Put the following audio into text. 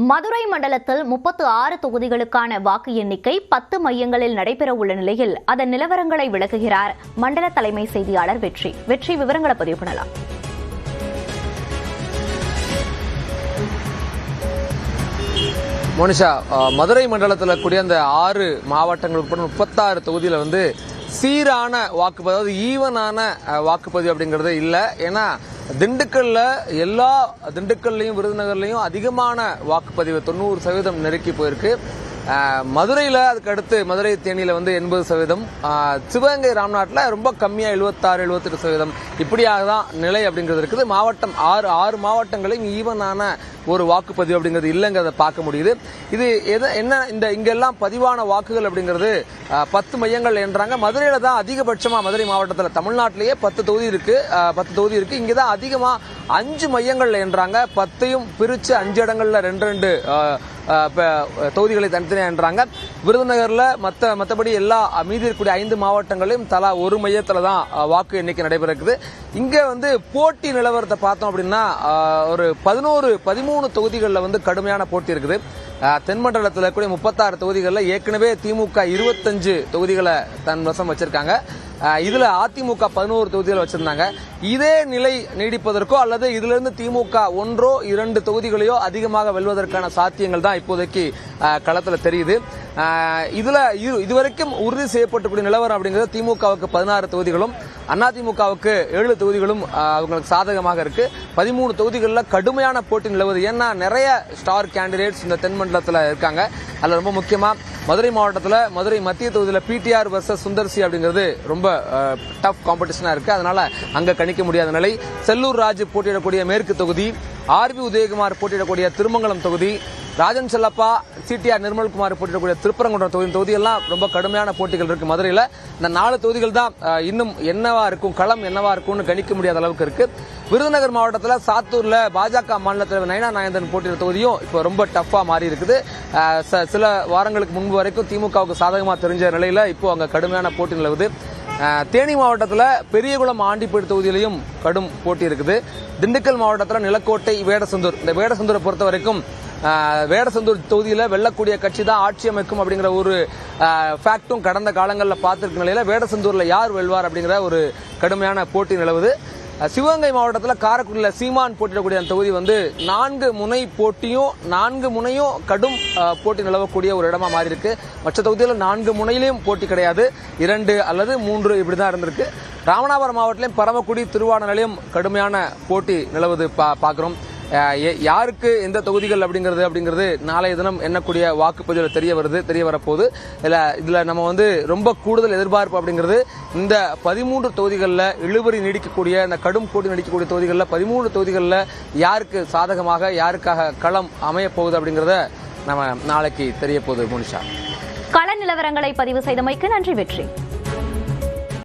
மதுரை மண்டலத்தில் 36 தொகுதிகளுக்கான வாக்கு எண்ணிக்கை 10 மையங்களில் நடைபெறவுள்ள நிலையில் அதன் நிலவரங்களை விளக்குகிறார் மண்டல தலைமை செய்தியாளர் வெற்றி. விவரங்களை பதிவு பண்ணலாம். மோனிஷா, மதுரை மண்டலத்தில் கூடிய அந்த 6 மாவட்டங்களுக்கு 36 தொகுதியில் சீரான வாக்குப்பதிவு, அதாவது ஈவனான வாக்குப்பதிவு அப்படிங்கிறது இல்லை. ஏன்னா திண்டுக்கல்லையும் விருதுநகர்லையும் அதிகமான வாக்குப்பதிவு 90% நெருக்கி போயிருக்கு. மதுரையில் அதுக்கு அடுத்து மதுரை தேனியில் 80%, சிவகங்கை ராம்நாட்டில் ரொம்ப கம்மியாக 76-78% இப்படியாக தான் நிலை அப்படிங்கிறது இருக்குது. மாவட்டம் 6 மாவட்டங்களையும் ஈவனான ஒரு வாக்குப்பதிவு அப்படிங்கிறது இல்லைங்கிறத பார்க்க முடியுது. இது என்ன இங்கெல்லாம் பதிவான வாக்குகள் அப்படிங்கிறது 10 மையங்கள் என்றாங்க. மதுரையில தான் அதிகபட்சமா, மதுரை மாவட்டத்தில் தமிழ்நாட்டிலேயே 10 தொகுதி இருக்கு. இங்கே தான் அதிகமா 5 மையங்கள் என்றாங்க. 10ஐயும் பிரிச்சு 5 இடங்கள்ல 2 தொகுதிகளை தனித்தனியாக என்றாங்க. விருதுநகர்ல மற்றபடி எல்லா மீதி இருக்கக்கூடிய 5 மாவட்டங்களையும் தலா ஒரு மையத்தில் தான் வாக்கு எண்ணிக்கை நடைபெறுகிறது. இங்க போட்டி நிலவரத்தை பார்த்தோம் அப்படின்னா ஒரு 13 தொகுதிகளில் கடுமையான போட்டி இருக்குது. தென்மண்டலத்தில் கூடிய 36 தொகுதிகளில் ஏற்கனவே திமுக 25 தொகுதிகளை தன் வசம் வச்சிருக்காங்க. இதுல அதிமுக 11 தொகுதிகளை வச்சிருந்தாங்க. இதே நிலை நீடிப்பதற்கோ அல்லது இதுல இருந்து திமுக 1-2 தொகுதிகளையோ அதிகமாக வெல்வதற்கான சாத்தியங்கள் தான் இப்போதைக்கு களத்தில் தெரியுது. இதுவரைக்கும் உறுதி செய்யப்பட்டக்கூடிய நிலவரம் அப்படிங்கிறது திமுகவுக்கு 16 தொகுதிகளும் அதிமுகவுக்கு 7 தொகுதிகளும் அவங்களுக்கு சாதகமாக இருக்கு. 13 தொகுதிகளில் கடுமையான போட்டி நிலவுது. ஏன்னா நிறைய ஸ்டார் கேண்டிடேட்ஸ் இந்த தென்மண்டலத்தில் இருக்காங்க. அதுல ரொம்ப முக்கியமா மதுரை மாவட்டத்தில் மதுரை மத்திய தொகுதியில் PTR வர்சஸ் சுந்தர்சி அப்படிங்கிறது ரொம்ப டஃப் காம்படிஷனா இருக்கு. அதனால அங்க கணிக்க முடியாத நிலை. செல்லூர் ராஜு போட்டியிடக்கூடிய மேற்கு தொகுதி, RB உதயகுமார் போட்டியிடக்கூடிய திருமங்கலம் தொகுதி, ராஜன் செல்லப்பா, CTR நிர்மல்குமார் போட்டியிடக்கூடிய திருப்பரங்குன்றம் தொகுதி எல்லாம் ரொம்ப கடுமையான போட்டிகள் இருக்கு. மதுரையில் இந்த 4 தொகுதிகள் தான் இன்னும் என்னவா இருக்கும், களம் என்னவா இருக்கும்னு கணிக்க முடியாத அளவுக்கு இருக்கு. விருதுநகர் மாவட்டத்தில் சாத்தூர்ல பாஜக மாநில தலைவர் நயனா நாயந்தன் போட்டியிட தொகுதியும் இப்போ ரொம்ப டஃபா மாறி இருக்குது. சில வாரங்களுக்கு முன்பு வரைக்கும் திமுகவுக்கு சாதகமா தெரிஞ்ச நிலையில இப்போ அங்க கடுமையான போட்டி நிலவுது. தேனி மாவட்டத்தில் பெரியகுளம் ஆண்டிப்பேடு தொகுதியிலையும் கடும் போட்டி இருக்குது. திண்டுக்கல் மாவட்டத்தில் நிலக்கோட்டை, வேடசந்தூர், இந்த வேடசந்தூரை பொறுத்த வரைக்கும் வேடசந்தூர் தொகுதியில் வெல்லக்கூடிய கட்சி தான் ஆட்சி அமைக்கும் அப்படிங்கிற ஒரு ஃபேக்டும் கடந்த காலங்களில் பார்த்திருக்க நிலையில வேடசந்தூர்ல யார் வெல்வார் அப்படிங்கிற ஒரு கடுமையான போட்டி நிலவுது. சிவகங்கை மாவட்டத்தில் காரைக்குடியில் சீமான் போட்டியிடக்கூடிய அந்த தொகுதி 4 முனை போட்டியும் 4 முனையும் கடும் போட்டி நிலவக்கூடிய ஒரு இடமா மாறி இருக்கு. மற்ற தொகுதியில் 4 முனையிலையும் போட்டி கிடையாது, 2 அல்லது 3 இப்படிதான் இருந்திருக்கு. ராமநாதபுரம் மாவட்டத்திலையும் பரமக்குடி, திருவானநிலையம் கடுமையான போட்டி நிலவுது பார்க்கிறோம். யாருக்கு எந்த தொகுதிகள் அப்படிங்கிறது நாளைய தினம் எண்ணக்கூடிய வாக்குப்பதிவில் தெரிய வரப்போகுது. இதுல நம்ம ரொம்ப கூடுதல் எதிர்பார்ப்பு அப்படிங்கிறது இந்த 13 தொகுதிகளில் இழுபறி நீடிக்கக்கூடிய, இந்த கடும் போட்டி நீடிக்கக்கூடிய தொகுதிகளில் 13 தொகுதிகளில் யாருக்கு சாதகமாக யாருக்காக களம் அமைய போகுது அப்படிங்கறத நம்ம நாளைக்கு தெரிய போகுது. மோனிஷா, கள நிலவரங்களை பதிவு செய்தமைக்கு நன்றி. வெற்றி.